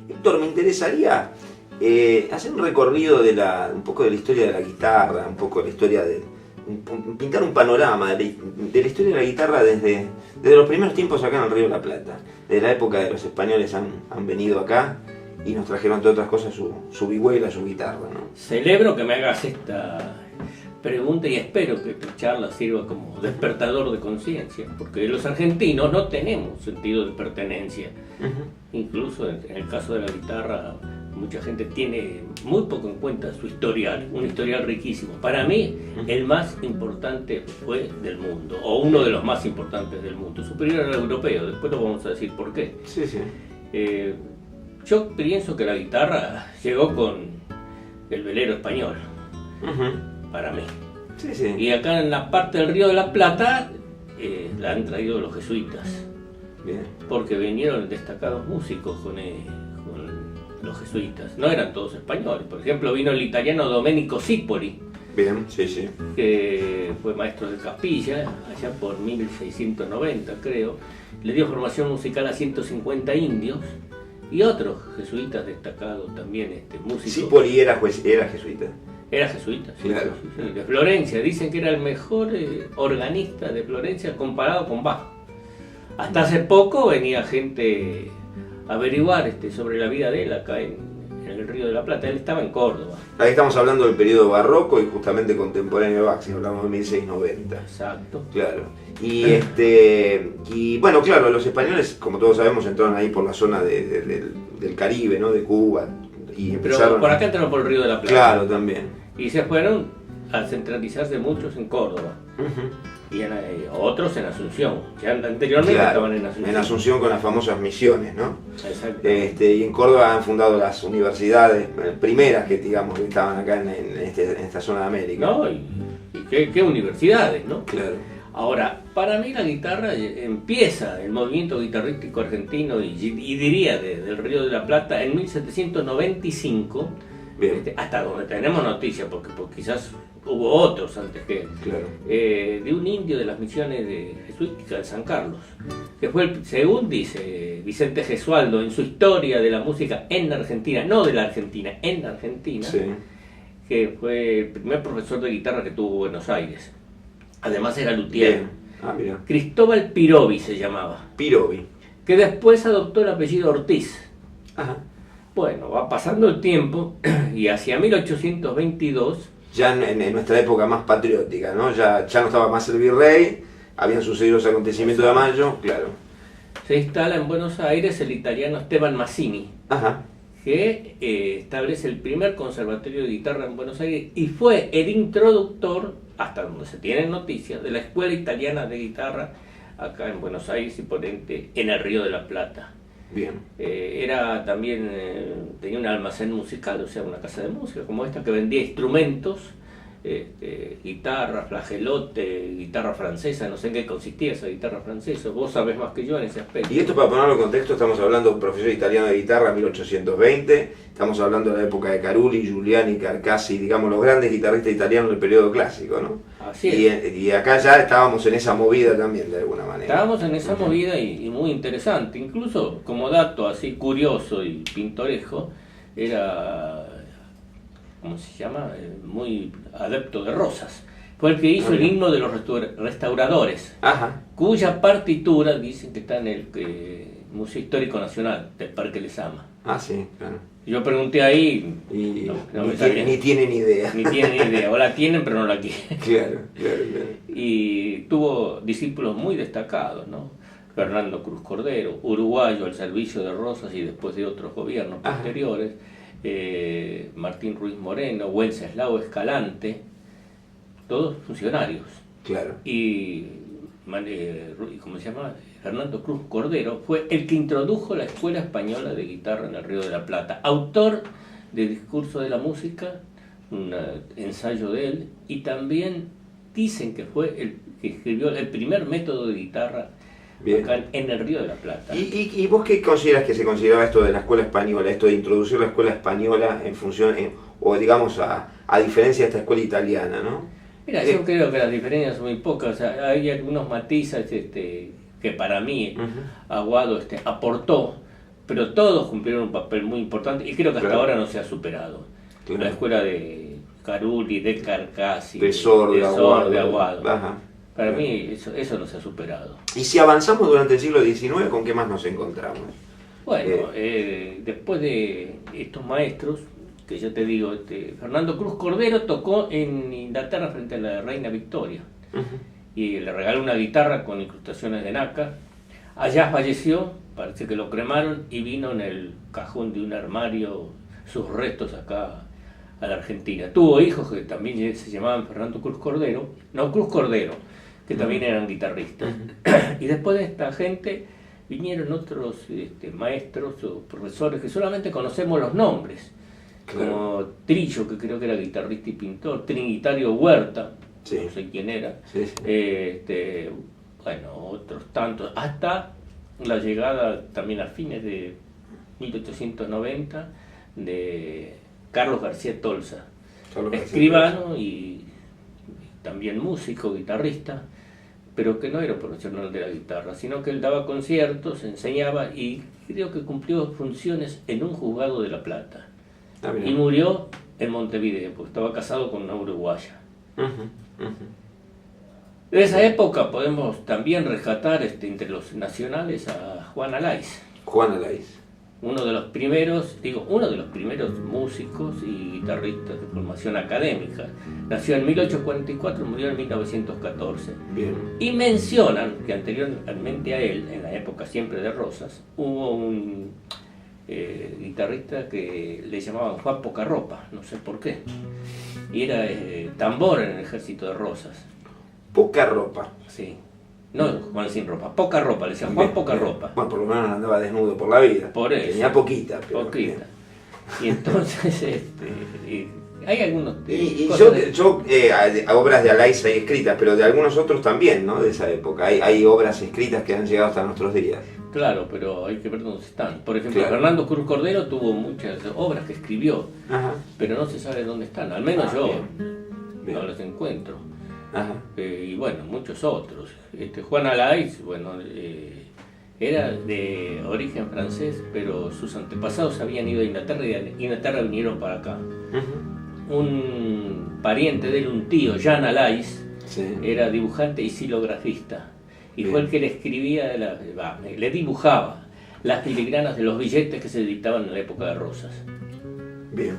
Héctor, me interesaría hacer un recorrido un poco de la historia de la guitarra, un poco de la historia pintar un panorama de la historia de la guitarra desde los primeros tiempos acá en el Río de la Plata, desde la época de los españoles han venido acá y nos trajeron, entre otras cosas, su vihuela, su guitarra, ¿no? Celebro que me hagas esta pregunta y espero que tu charla sirva como despertador de conciencia, porque los argentinos no tenemos sentido de pertenencia. Incluso en el caso de la guitarra, mucha gente tiene muy poco en cuenta su historial, un historial riquísimo. Para mí, el más importante fue del mundo, o uno de los más importantes del mundo, superior al europeo. Después lo vamos a decir por qué. Sí, sí. Yo pienso que la guitarra llegó con el velero español, para mí. Sí, sí. Y acá en la parte del Río de la Plata la han traído los jesuitas. Bien. Porque vinieron destacados músicos con los jesuitas. No eran todos españoles. Por ejemplo, vino el italiano Domenico Zipoli. Bien, sí, sí. Que fue maestro de capilla, allá por 1690 creo. Le dio formación musical a 150 indios y otros jesuitas destacados también, músicos. Zipoli era jesuita. Era jesuita, sí, claro. Sí, de Florencia. Dicen que era el mejor organista de Florencia comparado con Bach. Hasta hace poco venía gente a averiguar sobre la vida de él acá en el Río de la Plata. Él estaba en Córdoba. Ahí estamos hablando del periodo barroco y justamente contemporáneo de Bach, si hablamos de 1690. Exacto. Claro. Y bueno, claro, los españoles, como todos sabemos, entraron ahí por la zona del Caribe, ¿no? De Cuba. Y empezaron. Pero por acá entraron por el Río de la Plata. Claro, también. Y se fueron a centralizarse muchos en Córdoba. Y otros en Asunción, que anteriormente estaban en Asunción. En Asunción con las famosas misiones, ¿no? Exacto. Y en Córdoba han fundado las universidades primeras que, digamos, que estaban acá en esta zona de América. ¿No? Y qué universidades, ¿no? Claro. Ahora, para mí la guitarra empieza el movimiento guitarrístico argentino y diría del Río de la Plata en 1795. Bien. Hasta donde tenemos noticias, porque quizás hubo otros antes que él, Claro. De un indio de las misiones jesuíticas de San Carlos, que fue, según dice Vicente Gesualdo en su historia de la música en Argentina, no de la Argentina, en Argentina, Sí. que fue el primer profesor de guitarra que tuvo Buenos Aires. Además era luthier. Bien. Ah, mira. Cristóbal Pirovi se llamaba, Pirovi. que después adoptó el apellido Ortiz. Ajá. Bueno, va pasando el tiempo y hacia 1822... Ya en nuestra época más patriótica, ¿no? Ya no estaba más el virrey, habían sucedido los acontecimientos de Mayo, claro. se instala en Buenos Aires el italiano Esteban Massini, Ajá. que establece el primer conservatorio de guitarra en Buenos Aires y fue el introductor, hasta donde se tienen noticias, de la Escuela Italiana de Guitarra acá en Buenos Aires y por ende en el Río de la Plata. Bien. Era también, tenía un almacén musical, o sea, una casa de música como esta que vendía instrumentos, guitarra, flagelote, guitarra francesa, no sé en qué consistía esa guitarra francesa, vos sabés más que yo en ese aspecto. Y esto, para ponerlo en contexto, estamos hablando de un profesor italiano de guitarra 1820, estamos hablando de la época de Carulli, Giuliani, Carcassi, digamos los grandes guitarristas italianos del periodo clásico, ¿no? Así es. Y acá ya estábamos en esa movida también, de alguna manera. Estábamos en esa movida y muy interesante, incluso como dato así curioso y pintoresco, era, ¿cómo se llama? Muy adepto de Rosas. Fue el que hizo el himno de los restauradores, Ajá. cuya partitura dicen que está en el Museo Histórico Nacional del Parque Lezama. Ah, sí, claro. Yo pregunté ahí, Y no me salía. ni tienen idea. Ni tienen idea, o la tienen pero no la quieren. Claro. Y tuvo discípulos muy destacados, ¿no? Fernando Cruz Cordero, uruguayo al servicio de Rosas y después de otros gobiernos posteriores, Martín Ruiz Moreno, Wenceslao Escalante, todos funcionarios. Claro. Y ¿cómo se llama? Fernando Cruz Cordero fue el que introdujo la Escuela Española de Guitarra en el Río de la Plata, autor de Discurso de la Música, un ensayo de él, y también dicen que fue el que escribió el primer método de guitarra Bien. acá en el Río de la Plata. ¿Y vos qué consideras que se consideraba esto de la escuela española, esto de introducir la escuela española en función, o digamos a diferencia de esta escuela italiana, ¿no? Mira, yo creo que las diferencias son muy pocas. O sea, hay algunos matices que para mí Aguado aportó, pero todos cumplieron un papel muy importante y creo que hasta ahora no se ha superado. Claro. La escuela de Carulli, de Carcassi, de Sor, de Aguado. Ajá. Para mí eso no se ha superado. Y si avanzamos durante el siglo XIX, ¿con qué más nos encontramos? Bueno, después de estos maestros, que yo te digo, Fernando Cruz Cordero tocó en Inglaterra frente a la reina Victoria y le regaló una guitarra con incrustaciones de nácar. Allá falleció, parece que lo cremaron y vino en el cajón de un armario sus restos acá a la Argentina. Tuvo hijos que también se llamaban Fernando Cruz Cordero, que también eran guitarristas. Y después de esta gente vinieron otros maestros o profesores que solamente conocemos los nombres. Claro. Como Trillo, que creo que era guitarrista y pintor, Trinitario Huerta, sí. No sé quién era, sí. Bueno, otros tantos, hasta la llegada también a fines de 1890 de Carlos García Tolsa, escribano y también músico, guitarrista, pero que no era profesional de la guitarra, sino que él daba conciertos, enseñaba y creo que cumplió funciones en un juzgado de La Plata. Y murió en Montevideo, porque estaba casado con una uruguaya. De esa época podemos también rescatar entre los nacionales a Juan Alaiz. Juan Alaiz. Uno de los primeros músicos y guitarristas de formación académica. Nació en 1844, murió en 1914. Bien. Y mencionan que anteriormente a él, en la época siempre de Rosas, hubo un guitarrista que le llamaban Juan Pocarropa, no sé por qué, y era tambor en el ejército de Rosas. Pocarropa. Sí, no Juan sin ropa, poca ropa, le decían Juan Pocarropa. Bueno, por lo menos andaba desnudo por la vida. Por eso. Tenía poquita. Pero poquita. Bien. Y entonces, hay algunos... obras de Alaiz hay escritas, pero de algunos otros también, ¿no? De esa época. Hay obras escritas que han llegado hasta nuestros días. Claro, pero hay que ver dónde están. Por ejemplo, claro. Fernando Cruz Cordero tuvo muchas obras que escribió, pero no se sabe dónde están. Al menos yo no las encuentro. Y bueno, muchos otros. Juan Alaiz, bueno, era de origen francés, pero sus antepasados habían ido a Inglaterra y de Inglaterra vinieron para acá. Un pariente de él, un tío, Jean Alaiz, era dibujante y silografista. Y fue el que le escribía, le dibujaba las filigranas de los billetes que se editaban en la época de Rosas. Bien.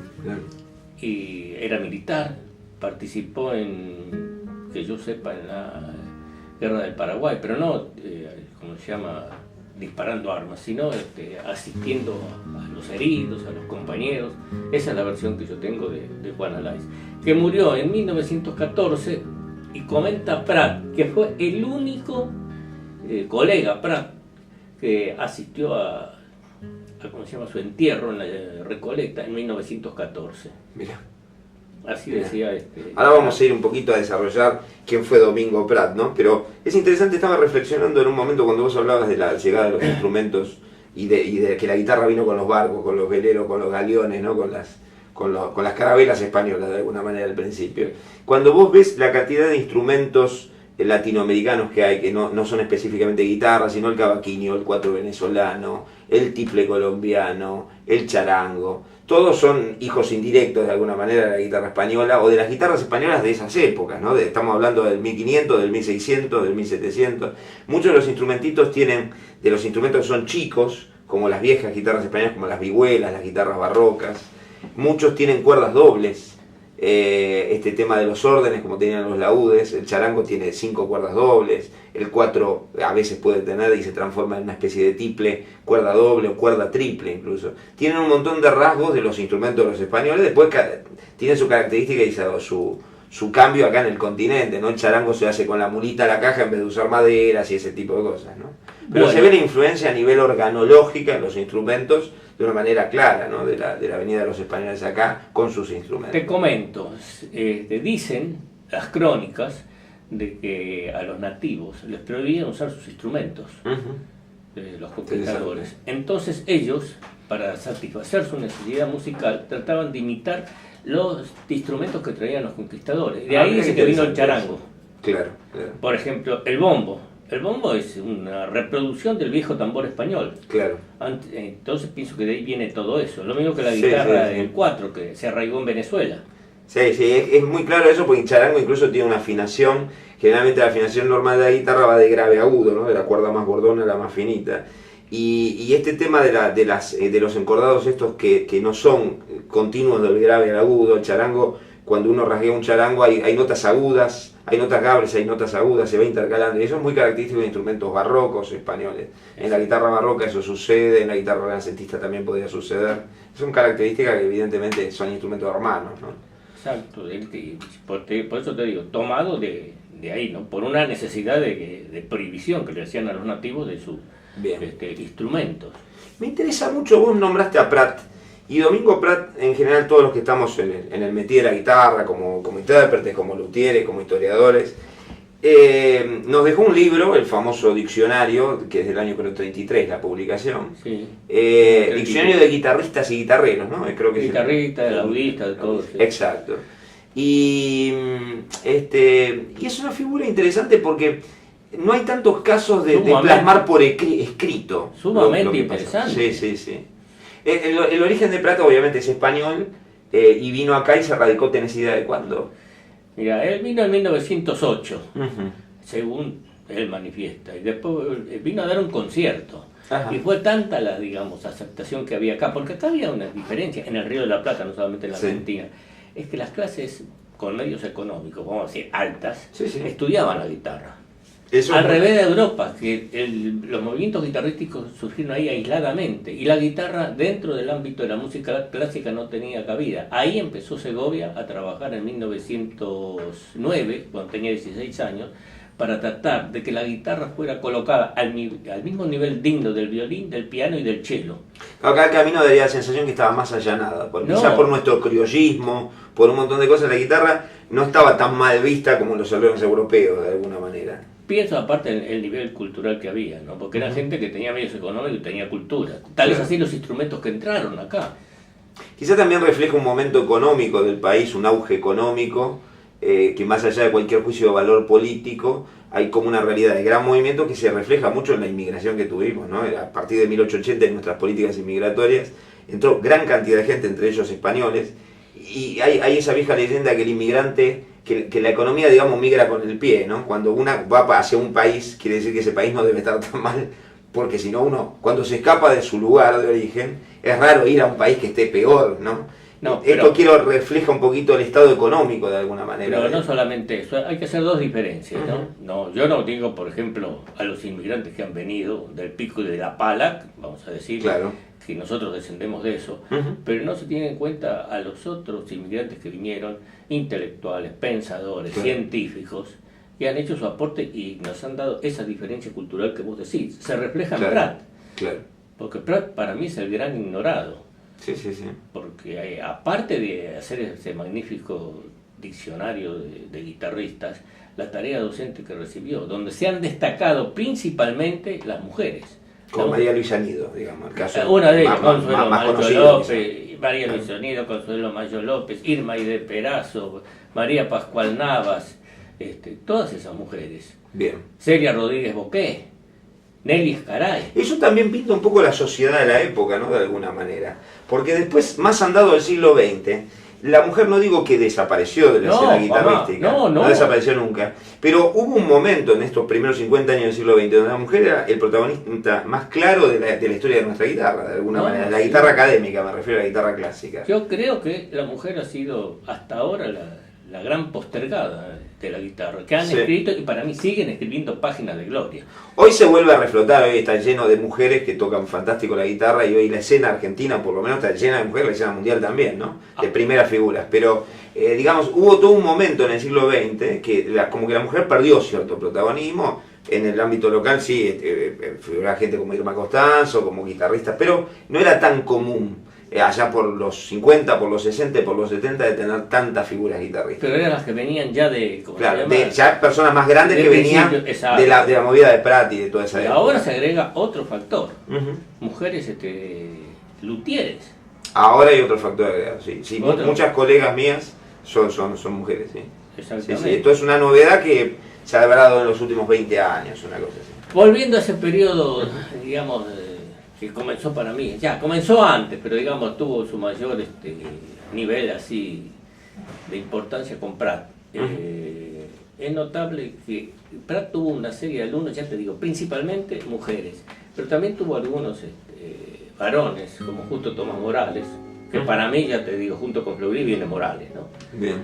Y era militar, participó que yo sepa, en la Guerra del Paraguay, pero no, como se llama, disparando armas, sino asistiendo a los heridos, a los compañeros. Esa es la versión que yo tengo de Juan Alaiz, que murió en 1914, y comenta Prat, que fue el único colega Prat que asistió a ¿cómo se llama?, su entierro en la Recoleta en 1914. Mira. Así decía Ahora vamos a ir un poquito a desarrollar quién fue Domingo Prat, ¿no? Pero es interesante, estaba reflexionando en un momento cuando vos hablabas de la llegada de los instrumentos y de que la guitarra vino con los barcos, con los veleros, con los galeones, ¿no? Con las carabelas españolas de alguna manera al principio. Cuando vos ves la cantidad de instrumentos latinoamericanos que hay, que no son específicamente guitarras, sino el cavaquinho, el cuatro venezolano, el tiple colombiano, el charango, todos son hijos indirectos de alguna manera de la guitarra española o de las guitarras españolas de esas épocas, ¿no? Estamos hablando del 1500, del 1600, del 1700. Muchos de los instrumentitos de los instrumentos que son chicos, como las viejas guitarras españolas, como las vihuelas, las guitarras barrocas. Muchos tienen cuerdas dobles. Este tema de los órdenes, como tenían los laúdes, el charango tiene 5 cuerdas dobles, el 4 a veces puede tener y se transforma en una especie de tiple, cuerda doble o cuerda triple incluso. Tienen un montón de rasgos de los instrumentos de los españoles, después tienen su característica y su cambio acá en el continente, ¿no? El charango se hace con la mulita a la caja en vez de usar maderas y ese tipo de cosas, ¿no? Pero bueno, se ve la influencia a nivel organológica en los instrumentos de una manera clara, ¿no? de la venida de los españoles acá con sus instrumentos. Te comento, dicen las crónicas de que a los nativos les prohibían usar sus instrumentos, los conquistadores. Entonces ellos, para satisfacer su necesidad musical, trataban de imitar los instrumentos que traían los conquistadores. De ahí dice que vino el charango. Claro, claro. Por ejemplo, el bombo. El bombo es una reproducción del viejo tambor español. Claro. Entonces pienso que de ahí viene todo eso. Lo mismo que la guitarra del 4, que se arraigó en Venezuela. Sí, es muy claro eso, porque el charango incluso tiene una afinación. Generalmente la afinación normal de la guitarra va de grave a agudo, ¿no? De la cuerda más gordona a la más finita. Y este tema de los encordados estos que no son continuos del grave al agudo, el charango, cuando uno rasguea un charango hay notas agudas, hay notas graves, hay notas agudas, se va intercalando, y eso es muy característico de instrumentos barrocos españoles. En la guitarra barroca eso sucede, en la guitarra renacentista también podría suceder. Son características que evidentemente son instrumentos hermanos, ¿no? Exacto, por eso te digo, tomado de ahí, ¿no? Por una necesidad de prohibición que le hacían a los nativos de sus instrumentos. Me interesa mucho, vos nombraste a Prat, y Domingo Prat, en general todos los que estamos en el métier de la guitarra, como intérpretes, como luthieres, como historiadores, nos dejó un libro, el famoso diccionario, que es del año creo 33 la publicación, sí. Diccionario de guitarristas y guitarreros, ¿no? Creo que guitarristas, laudistas, de todo. Sí. Exacto. Y es una figura interesante porque no hay tantos casos de plasmar por escrito. Sumamente interesante. Sí. El origen de Prat obviamente es español, y vino acá y se radicó, ¿tenés idea de cuándo? Mira, él vino en 1908, según él manifiesta, y después vino a dar un concierto. Ajá. Y fue tanta la, aceptación que había acá, porque acá había una diferencia en el Río de la Plata, no solamente en la Argentina, es que las clases con medios económicos, vamos a decir, altas, estudiaban la guitarra. Al revés de Europa, que los movimientos guitarrísticos surgieron ahí aisladamente, y la guitarra dentro del ámbito de la música clásica no tenía cabida. Ahí empezó Segovia a trabajar en 1909, cuando tenía 16 años, para tratar de que la guitarra fuera colocada al mismo nivel digno del violín, del piano y del cello. Acá el camino daría la sensación que estaba más allanada, quizás por nuestro criollismo, por un montón de cosas. La guitarra no estaba tan mal vista como los salones europeos, de alguna manera. Pienso aparte en el nivel cultural que había, ¿no? Porque era gente que tenía medios económicos y tenía cultura. Tal es así los instrumentos que entraron acá. Quizá también refleja un momento económico del país, un auge económico, que más allá de cualquier juicio de valor político, hay como una realidad de gran movimiento que se refleja mucho en la inmigración que tuvimos, ¿no? A partir de 1880, en nuestras políticas inmigratorias, entró gran cantidad de gente, entre ellos españoles, y hay esa vieja leyenda que el inmigrante, que la economía, migra con el pie, ¿no? Cuando una va hacia un país, quiere decir que ese país no debe estar tan mal, porque si no uno, cuando se escapa de su lugar de origen, es raro ir a un país que esté peor, ¿no? Esto refleja un poquito el estado económico de alguna manera. Pero no solamente eso, hay que hacer dos diferencias, ¿no? Yo no digo, por ejemplo, a los inmigrantes que han venido del Pico y de la Pala, vamos a decir, que nosotros descendemos de eso, pero no se tiene en cuenta a los otros inmigrantes que vinieron, intelectuales, pensadores, científicos, que han hecho su aporte y nos han dado esa diferencia cultural que vos decís. Se refleja en Prat, porque Prat para mí es el gran ignorado. Sí. Porque aparte de hacer ese magnífico diccionario de guitarristas, la tarea docente que recibió, donde se han destacado principalmente las mujeres. Como María Luisa Nido, digamos, el caso una de ellas, Consuelo más Mayo conocido, López, María Luisa Nido, Consuelo Mayo López, Irma y de Perazo, María Pascual Navas, todas esas mujeres. Bien. Celia Rodríguez Boqué, Nelly Escaray. Eso también pinta un poco la sociedad de la época, ¿no? De alguna manera. Porque después, más andado del siglo XX, la mujer no digo que desapareció de la escena guitarrística, no desapareció nunca, pero hubo un momento en estos primeros 50 años del siglo XX donde la mujer era el protagonista más claro de la historia de nuestra guitarra, de alguna manera, la guitarra académica, me refiero a la guitarra clásica. Yo creo que la mujer ha sido hasta ahora la gran postergada de la guitarra, que han escrito y para mí siguen escribiendo páginas de gloria. Hoy se vuelve a reflotar, hoy está lleno de mujeres que tocan fantástico la guitarra y hoy la escena argentina por lo menos está llena de mujeres, la escena mundial también, ¿no? De primeras figuras, pero hubo todo un momento en el siglo XX que como que la mujer perdió cierto protagonismo. En el ámbito local sí, figuraba gente como Irma Costanzo, como guitarristas, pero no era tan común. allá por los 50, por los 60, por los 70, de tener tantas figuras guitarristas. Pero eran las que venían ya de... Claro, ya personas más grandes que venían de la movida de Prat y de toda esa época. Ahora se agrega otro factor. Mujeres luthieres. Ahora hay otro factor agregado, sí. Sí, muchas colegas mías son mujeres, sí. Exactamente. Sí, esto es una novedad que se ha dado en los últimos 20 años, una cosa así. Volviendo a ese periodo, digamos, que comenzó para mí, ya comenzó antes, pero digamos tuvo su mayor nivel así de importancia con Prat. Es notable que Prat tuvo una serie de alumnos, ya te digo, principalmente mujeres, pero también tuvo algunos varones, como justo Tomás Morales, que para mí, ya te digo, junto con Fleury viene Morales, ¿no? Bien.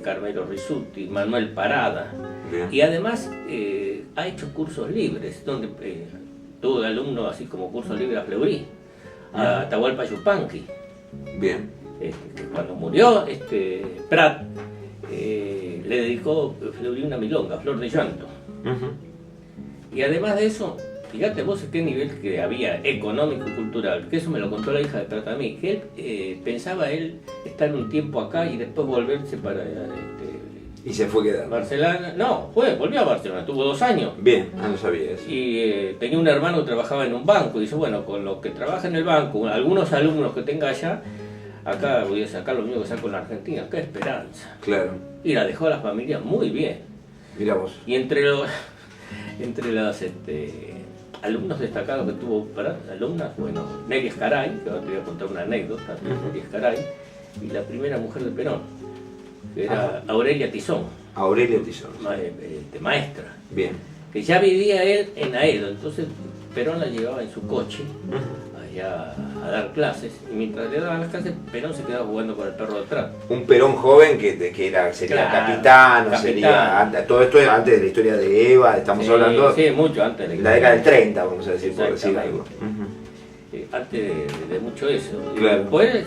Carmelo Risuti, Manuel Parada. Bien. Y además ha hecho cursos libres, donde tuvo de alumno así como cursos libres a Fleury, a Atahualpa Yupanqui. Bien. Que cuando murió Prat, le dedicó Fleury una milonga, Flor de Llanto. Y además de eso, fíjate vos qué nivel que había económico y cultural, que eso me lo contó la hija de Prat a mí, que él pensaba estar un tiempo acá y después volverse para y se fue quedando. Barcelona. No, volvió a Barcelona, tuvo 2 años. Bien, no sabía eso. Y tenía un hermano que trabajaba en un banco, y dice, bueno, con lo que trabaja en el banco, algunos alumnos que tenga allá, acá voy a sacar lo mismo que saco en la Argentina, qué esperanza. Claro. Y la dejó a la familia muy bien. Mira vos. Y entre los alumnos destacados que tuvo alumnas, bueno, Nelly Escaray, que ahora te voy a contar una anécdota, Nelly Escaray, y la primera mujer de Perón, que era Aurelia Tizón. Aurelia Tizón. Maestra. Bien. Que ya vivía él en Aedo, entonces Perón la llevaba en su coche allá a dar clases, y mientras le daban las clases, Perón se quedaba jugando con el perro de Prat. Un Perón joven que sería capitán, sería todo esto antes de la historia de Eva, estamos hablando mucho antes de la década del 30, vamos a decir, por decir algo. Antes de mucho eso. Claro. Después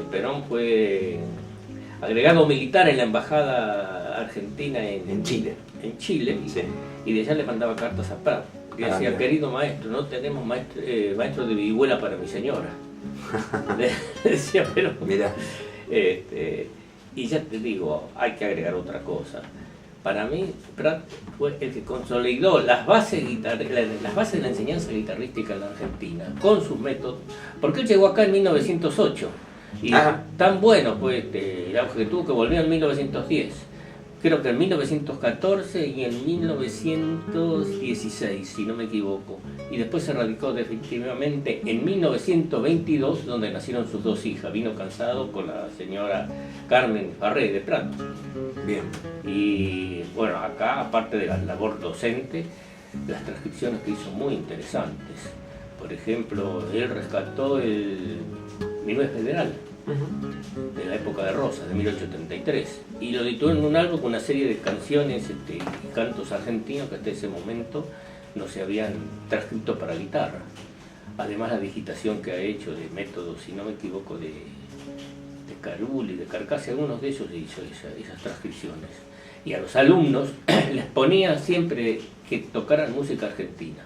Perón fue agregado militar en la embajada argentina en Chile. Sí. Y de allá le mandaba cartas a Prat. Y decía, bien. querido maestro, no tenemos maestro de vihuela para mi señora. Decía, pero... Mira. Y ya te digo, hay que agregar otra cosa. Para mí, Prat fue el que consolidó las bases de la enseñanza guitarrística en la Argentina, con sus métodos, porque él llegó acá en 1908. Y tan bueno fue el auge que tuvo que volvió en 1910. Creo que en 1914 y en 1916, si no me equivoco. Y después se radicó definitivamente en 1922, donde nacieron sus 2 hijas. Vino casado con la señora Carmen Farré de Prat. Bien. Y bueno, acá, aparte de la labor docente, las transcripciones que hizo muy interesantes. Por ejemplo, él rescató el Minué Federal de la época de Rosas, de 1833, y lo editó en un álbum con una serie de canciones y cantos argentinos que hasta ese momento no se habían transcrito para guitarra. Además, la digitación que ha hecho de métodos, si no me equivoco, de Caruli, de Carcassi, algunos de ellos hizo esas transcripciones. Y a los alumnos les ponía siempre que tocaran música argentina.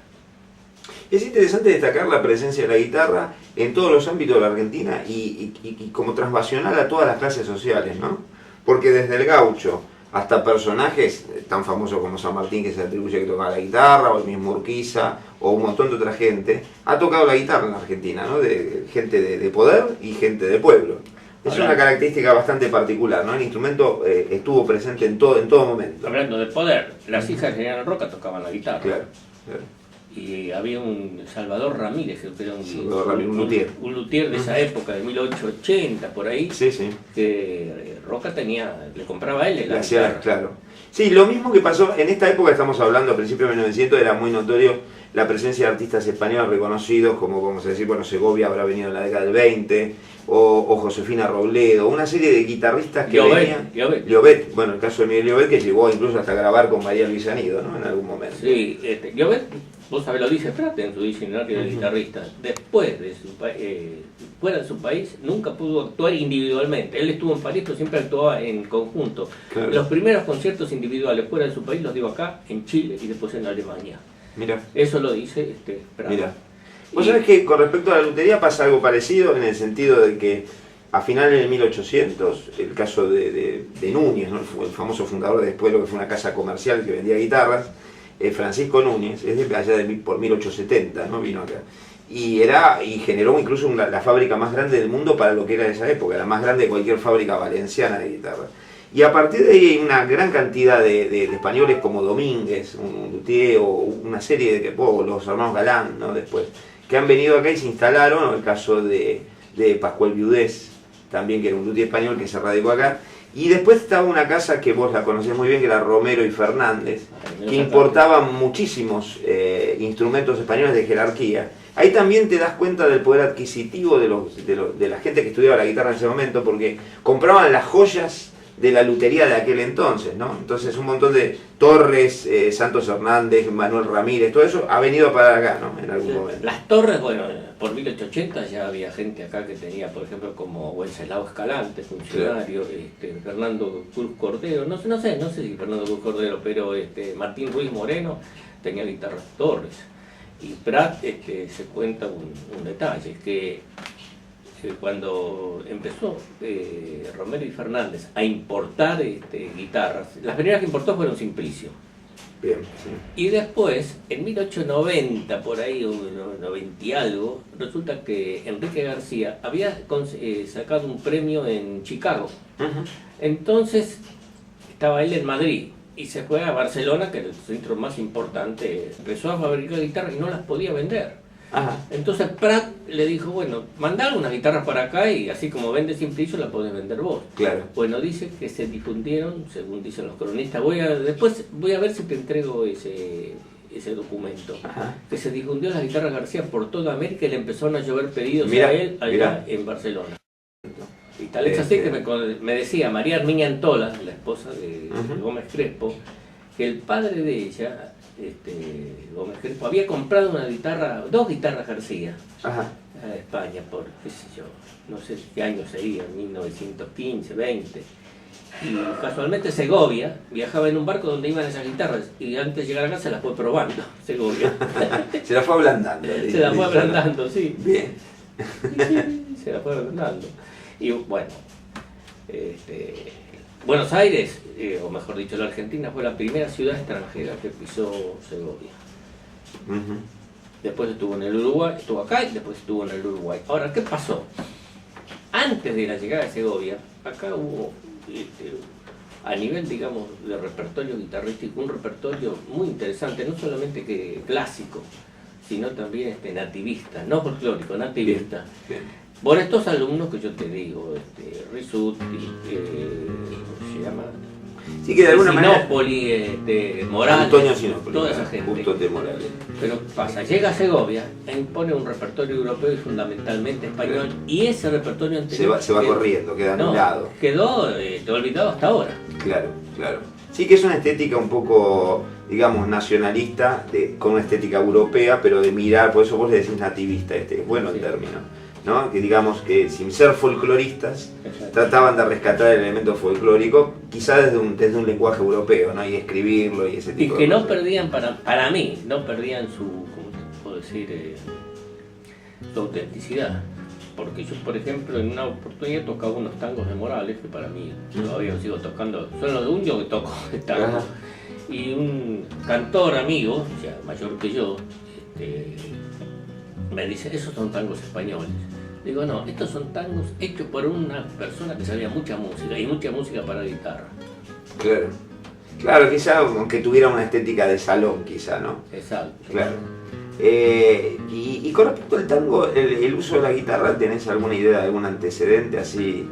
Es interesante destacar la presencia de la guitarra en todos los ámbitos de la Argentina y como transvasional a todas las clases sociales, ¿no? Porque desde el gaucho hasta personajes tan famosos como San Martín, que se atribuye que tocaba la guitarra, o el mismo Urquiza, o un montón de otra gente, ha tocado la guitarra en la Argentina, ¿no? De gente de poder y gente de pueblo. Es una característica bastante particular, ¿no? El instrumento estuvo presente en todo momento. Hablando de poder, las hijas de General Roca tocaban la guitarra. Claro. Y había un Salvador Ramírez, que era un luthier de esa época, de 1880, por ahí, que Roca le compraba a él la guitarra. Claro. Sí, lo mismo que pasó en esta época, estamos hablando a principios de 1900, era muy notorio la presencia de artistas españoles reconocidos, como vamos a decir, bueno, Segovia habrá venido en la década del 20, o Josefina Robledo, una serie de guitarristas que venían. Llobet, bueno, el caso de Miguel Llobet, que llegó incluso hasta grabar con María Luisa Nido, ¿no? En algún momento. Sí, Llobet, vos sabés, lo dice Prat en su diccionario de guitarristas, después de fuera de su país, nunca pudo actuar individualmente. Él estuvo en París, pero siempre actuaba en conjunto. Claro. Los primeros conciertos individuales fuera de su país los dio acá, en Chile y después en Alemania. Mira. Eso lo dice Prat. Mira. Vos sabés que con respecto a la lutería pasa algo parecido en el sentido de que a finales de 1800, el caso de Núñez, ¿no? El famoso fundador de después lo que fue una casa comercial que vendía guitarras, Francisco Núñez, es de allá por 1870, ¿no? Vino acá. Y generó incluso la fábrica más grande del mundo para lo que era esa época, la más grande de cualquier fábrica valenciana de guitarras. Y a partir de ahí hay una gran cantidad de españoles como Domínguez, un luthier, o una serie los hermanos Galán, ¿no? Después, que han venido acá y se instalaron, ¿no? El caso de Pascual Viudés, también, que era un luthier español que se radicó acá. Y después estaba una casa que vos la conocés muy bien, que era Romero y Fernández, que importaban muchísimos instrumentos españoles de jerarquía. Ahí también te das cuenta del poder adquisitivo de la gente que estudiaba la guitarra en ese momento, porque compraban las joyas de la lutería de aquel entonces, ¿no? Entonces un montón de Torres, Santos Hernández, Manuel Ramírez, todo eso ha venido a parar acá, ¿no? En algún momento. Las Torres, bueno, por 1880 ya había gente acá que tenía, por ejemplo, como Wenceslao Escalante, funcionario, Fernando Cruz Cordero, no sé si Fernando Cruz Cordero, pero Martín Ruiz Moreno tenía guitarras Torres. Y Prat se cuenta un detalle, que cuando empezó Romero y Fernández a importar guitarras, las primeras que importó fueron Simplicio. Bien, sí. Y después, en 1890, por ahí, o 90 y algo, resulta que Enrique García había sacado un premio en Chicago. Uh-huh. Entonces, estaba él en Madrid y se fue a Barcelona, que era el centro más importante. Empezó a fabricar guitarras y no las podía vender. Ajá. Entonces Prat le dijo, bueno, mandá unas guitarras para acá y así como vende Simplicio la podés vender vos. Claro. Bueno, dice que se difundieron, según dicen los cronistas, después voy a ver si te entrego ese documento. Ajá. Que se difundió las guitarras García por toda América y le empezaron a llover pedidos Mirá, a él allá en Barcelona. Y tal es así que me decía María Armiña Antola, la esposa de Gómez Crespo, que el padre de ella, Gómez Crespo, había comprado dos guitarras García. Ajá. A España por, qué sé yo, no sé qué año sería, 1915, 20. Y casualmente Segovia viajaba en un barco donde iban esas guitarras y antes de llegar acá se las fue probando, Segovia. Se las fue ablandando. Se las fue ablandando, sí. Bien. Sí, se las fue ablandando. Y bueno, Buenos Aires, o mejor dicho, la Argentina fue la primera ciudad extranjera que pisó Segovia. Uh-huh. Después estuvo en el Uruguay, estuvo acá y después estuvo en el Uruguay. Ahora, ¿qué pasó? Antes de la llegada de Segovia, acá hubo, a nivel, digamos, de repertorio guitarrístico, un repertorio muy interesante, no solamente que clásico, sino también nativista, no folclórico, nativista. Bien, bien. Por estos alumnos que yo te digo, Risuti, ¿cómo se llama? Sí, que de alguna manera. Sinopoli, Morales, Antonio Sinopoli, toda esa gente. Justo de Morales. Pero ¿qué pasa? Llega a Segovia e impone un repertorio europeo y fundamentalmente español, y ese repertorio anterior se va corriendo, queda anulado. Quedó olvidado hasta ahora. Claro, claro. Sí, que es una estética un poco, digamos, nacionalista, con una estética europea, pero de mirar, por eso vos le decís nativista, es bueno el término, ¿no? Que digamos que sin ser folcloristas, trataban de rescatar el elemento folclórico, quizá desde un lenguaje europeo, ¿no? Y escribirlo y ese tipo de cosas. Y que no perdían, para mí, no perdían su, ¿cómo te puedo decir? Su autenticidad. Porque yo, por ejemplo, en una oportunidad tocaba unos tangos de Morales, que para mí todavía sigo tocando, son los únicos que toco de tango. Y un cantor amigo, ya mayor que yo, me dice, esos son tangos españoles. Digo, no, estos son tangos hechos por una persona que sabía mucha música, y mucha música para guitarra. Claro. Claro, quizá, aunque tuviera una estética de salón, quizá, ¿no? Exacto. Claro. Y con respecto al tango, el uso de la guitarra, ¿tenés alguna idea, algún antecedente así?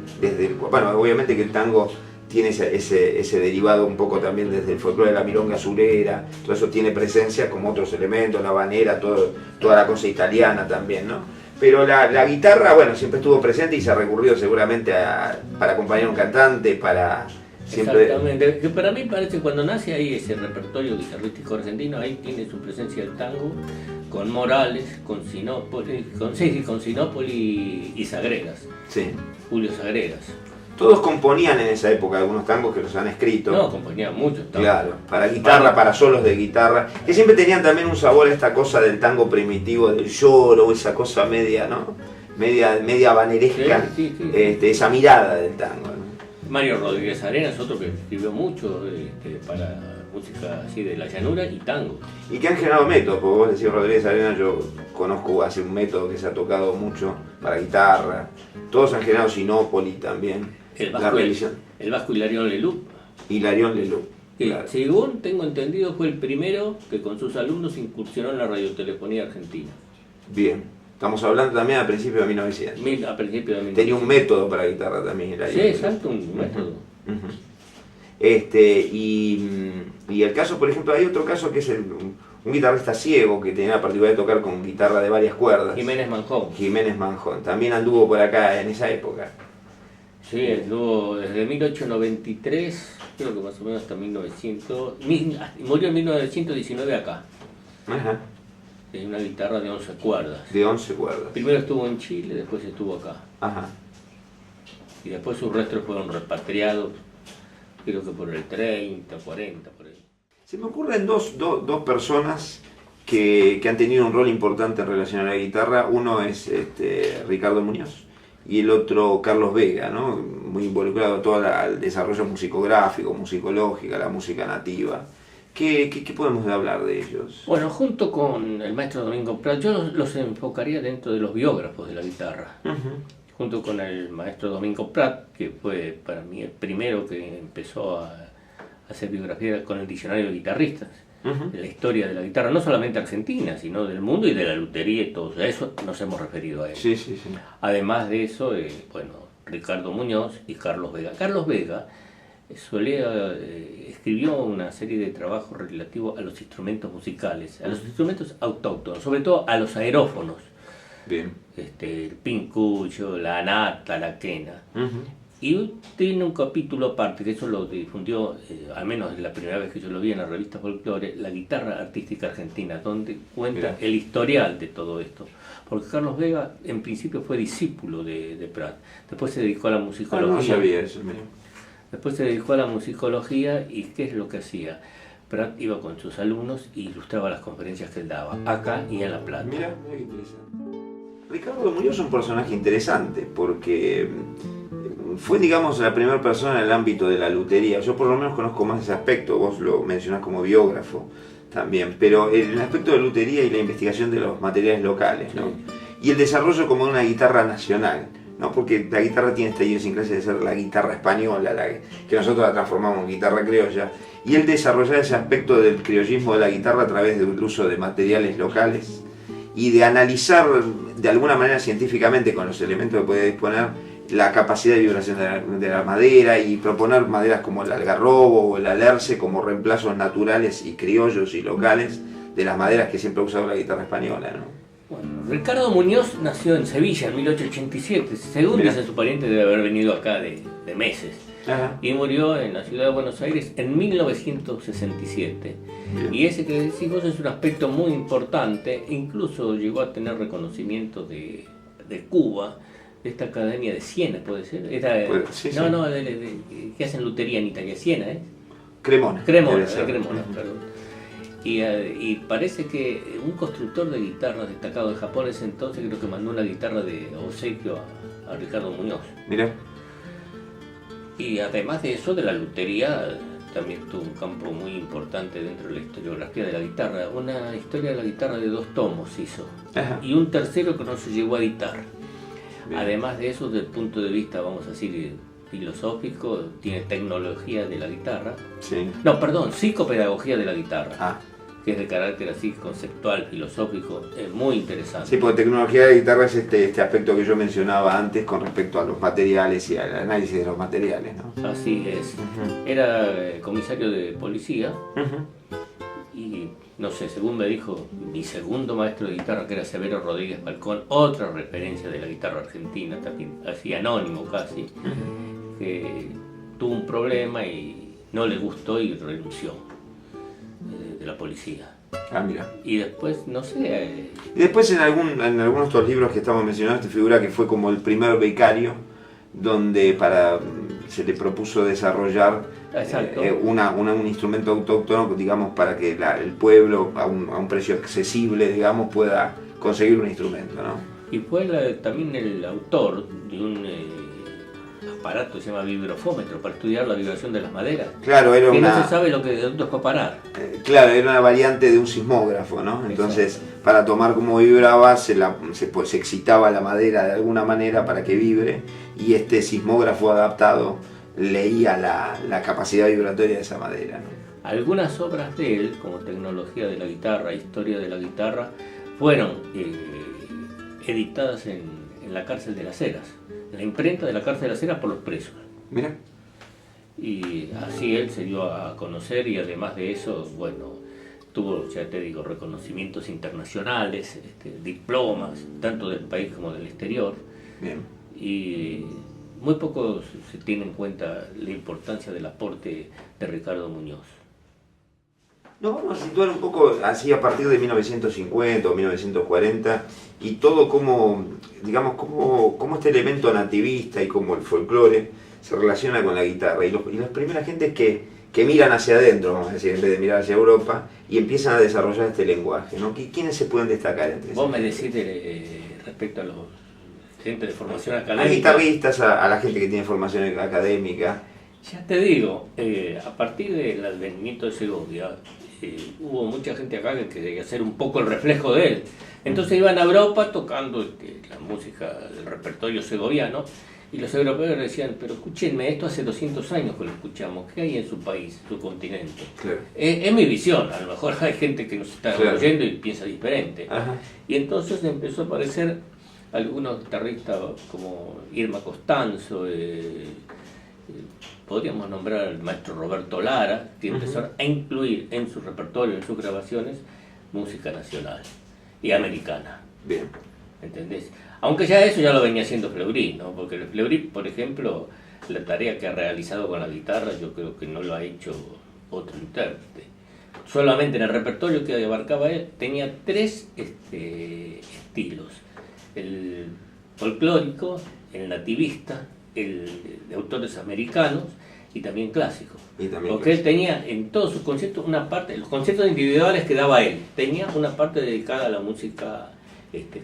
Bueno, obviamente que el tango tiene ese derivado un poco también desde el folclore de la milonga surera, todo eso tiene presencia como otros elementos, la habanera, toda la cosa italiana también, ¿no? Pero la guitarra, bueno, siempre estuvo presente y se ha recurrido seguramente para acompañar a un cantante, para... Siempre... Exactamente, que para mí parece cuando nace ahí ese repertorio guitarrístico argentino, ahí tiene su presencia el tango, con Morales, con Sinopoli y Sagregas. Sí. Julio Sagregas. Todos componían en esa época algunos tangos que los han escrito. No, componían muchos tangos. Claro, para guitarra, para solos de guitarra, que siempre tenían también un sabor a esta cosa del tango primitivo, del lloro, esa cosa media, ¿no? Media baneresca, Sí. esa mirada del tango, ¿no? Mario Rodríguez Arena es otro que escribió mucho para música así de la llanura y tango. Y que han generado métodos, porque vos decís Rodríguez Arena, yo conozco así un método que se ha tocado mucho para guitarra. Todos han generado Sinópoli también. El la Vasco, revisión. el Vasco Hilarión Leloup. Hilarión Leloup. Que, Claro. según tengo entendido, fue el primero que con sus alumnos incursionó en la radiotelefonía argentina. Bien. Estamos hablando también a principios de 1900. A principios de Tenía un método para guitarra también. Hilarión Sí, Leloup. exacto, un método. Ujú. Y el caso, por ejemplo, hay otro caso que es un guitarrista ciego que tenía la particularidad de tocar con guitarra de varias cuerdas. Jiménez Manjón. Jiménez Manjón. También anduvo por acá en esa época. Sí, estuvo desde 1893, creo que más o menos hasta 1900. Murió en 1919 acá. Ajá. Es una guitarra de 11 cuerdas. De 11 cuerdas. Primero estuvo en Chile, después estuvo acá. Ajá. Y después sus restos fueron repatriados, creo que por el 30, 40, por ahí. Se me ocurren dos personas que han tenido un rol importante en relación a la guitarra. Uno es Ricardo Muñoz y el otro Carlos Vega, ¿no? Muy involucrado en todo el desarrollo musicográfico, musicológica, la música nativa. ¿Qué podemos hablar de ellos? Bueno, junto con el maestro Domingo Prat, yo los enfocaría dentro de los biógrafos de la guitarra. Uh-huh. Junto con el maestro Domingo Prat, que fue para mí el primero que empezó a hacer biografía con el diccionario de guitarristas, de la historia de la guitarra, no solamente argentina, sino del mundo y de la lutería y todo. A eso nos hemos referido a él. Sí. Además de eso, Ricardo Muñoz y Carlos Vega. Carlos Vega escribió una serie de trabajos relativos a los instrumentos musicales, a los instrumentos autóctonos, sobre todo a los aerófonos. Bien. El pincuyo, la anata, la quena. Uh-huh. Y tiene un capítulo aparte, que eso lo difundió, al menos la primera vez que yo lo vi en la revista Folklore, la guitarra artística argentina, donde cuenta el historial de todo esto. Porque Carlos Vega en principio fue discípulo de Prat, después se dedicó a la musicología. No sabía eso, mira. Después se dedicó a la musicología y ¿qué es lo que hacía? Prat iba con sus alumnos y ilustraba las conferencias que él daba, acá y en La Plata. Mira qué interesante. Ricardo Muñoz es un personaje interesante porque fue, digamos, la primera persona en el ámbito de la lutería. Yo por lo menos conozco más ese aspecto, vos lo mencionás como biógrafo también, pero el aspecto de lutería y la investigación de los materiales locales, ¿no? Y el desarrollo como de una guitarra nacional, ¿no? Porque la guitarra tiene esta idiosincrasia de ser la guitarra española, que nosotros la transformamos en guitarra criolla, y el desarrollar ese aspecto del criollismo de la guitarra a través del uso de materiales locales y de analizar de alguna manera científicamente con los elementos que puede disponer la capacidad de vibración de la madera y proponer maderas como el algarrobo o el alerce como reemplazos naturales y criollos y locales de las maderas que siempre ha usado la guitarra española, ¿no? Bueno, Ricardo Muñoz nació en Sevilla en 1887, según dice su pariente debe haber venido acá de meses. Ajá. Y murió en la ciudad de Buenos Aires en 1967. Bien. Y ese que decís vos es un aspecto muy importante, incluso llegó a tener reconocimiento de Cuba, de esta academia de Siena, ¿puede ser? Sí, Que hacen lutería en Italia, Siena, ¿eh? Cremona. Cremona, perdón. Y parece que un constructor de guitarras destacado de Japón ese entonces creo que mandó una guitarra de obsequio a Ricardo Muñoz. Mira. Y además de eso, de la lutería, también tuvo un campo muy importante dentro de la historiografía de la guitarra. Una historia de la guitarra de 2 tomos hizo. Ajá. Y un tercero que no se llegó a editar. Bien. Además de eso, desde el punto de vista, vamos a decir, filosófico, tiene tecnología de la guitarra. Sí. No, perdón, psicopedagogía de la guitarra. Ah. Que es de carácter así conceptual, filosófico, es muy interesante. Sí, porque tecnología de guitarra es este aspecto que yo mencionaba antes con respecto a los materiales y al análisis de los materiales, ¿no? Así es. Uh-huh. Era comisario de policía Uh-huh. y, no sé, según me dijo mi segundo maestro de guitarra, que era Severo Rodríguez Balcón, otra referencia de la guitarra argentina, también así anónimo casi, que tuvo un problema y no le gustó y renunció de la policía. Ah, mira. Y después, no sé... Y después en algunos de estos libros que estamos mencionando te figura que fue como el primer becario donde se le propuso desarrollar un instrumento autóctono, digamos, para que el pueblo a un precio accesible, digamos, pueda conseguir un instrumento, ¿no? Y fue también el autor de un aparato que se llama vibrofómetro para estudiar la vibración de las maderas. Claro, era y no se sabe de dónde fue a parar. Claro, era una variante de un sismógrafo, ¿no? Entonces, exacto, para tomar cómo vibraba, se excitaba la madera de alguna manera para que vibre, y este sismógrafo adaptado leía la capacidad vibratoria de esa madera, ¿no? Algunas obras de él, como Tecnología de la guitarra, Historia de la guitarra, fueron editadas en la cárcel de Las Heras, en la imprenta de la cárcel de Las Heras por los presos. Mira. Y así él se dio a conocer, y además de eso, bueno, tuvo, ya te digo, reconocimientos internacionales, diplomas, tanto del país como del exterior. Bien. Y muy poco se tiene en cuenta la importancia del aporte de Ricardo Muñoz. Nos vamos a situar un poco así a partir de 1950 o 1940, y todo como, digamos, como este elemento nativista y como el folclore se relaciona con la guitarra, y las primeras gentes que miran hacia adentro, vamos a decir, en vez de mirar hacia Europa, y empiezan a desarrollar este lenguaje, ¿no? ¿Quiénes se pueden destacar entre Vos me decís respecto a los gente de formación académica. A guitarristas, a la gente que tiene formación académica. Ya te digo, a partir del advenimiento de Segovia, hubo mucha gente acá que quería ser un poco el reflejo de él. Entonces iban a Europa tocando la música del repertorio segoviano, y los europeos decían, pero escúchenme, esto hace 200 años que lo escuchamos, ¿qué hay en su país, su continente? Claro. Es mi visión, a lo mejor hay gente que nos está oyendo y piensa diferente. Ajá. Y entonces empezó a aparecer algunos guitarristas como Irma Costanzo, podríamos nombrar al maestro Roberto Lara, que empezó a incluir en su repertorio, en sus grabaciones, música nacional y americana. Bien. ¿Entendés? Aunque ya eso ya lo venía haciendo Fleury, ¿no? Porque Fleury, por ejemplo, la tarea que ha realizado con la guitarra, yo creo que no lo ha hecho otro intérprete. Solamente en el repertorio que abarcaba él tenía 3 estilos: el folclórico, el nativista, el de autores americanos y también clásico. Porque él tenía en todos sus conciertos una parte, los conciertos individuales que daba él, tenía una parte dedicada a la música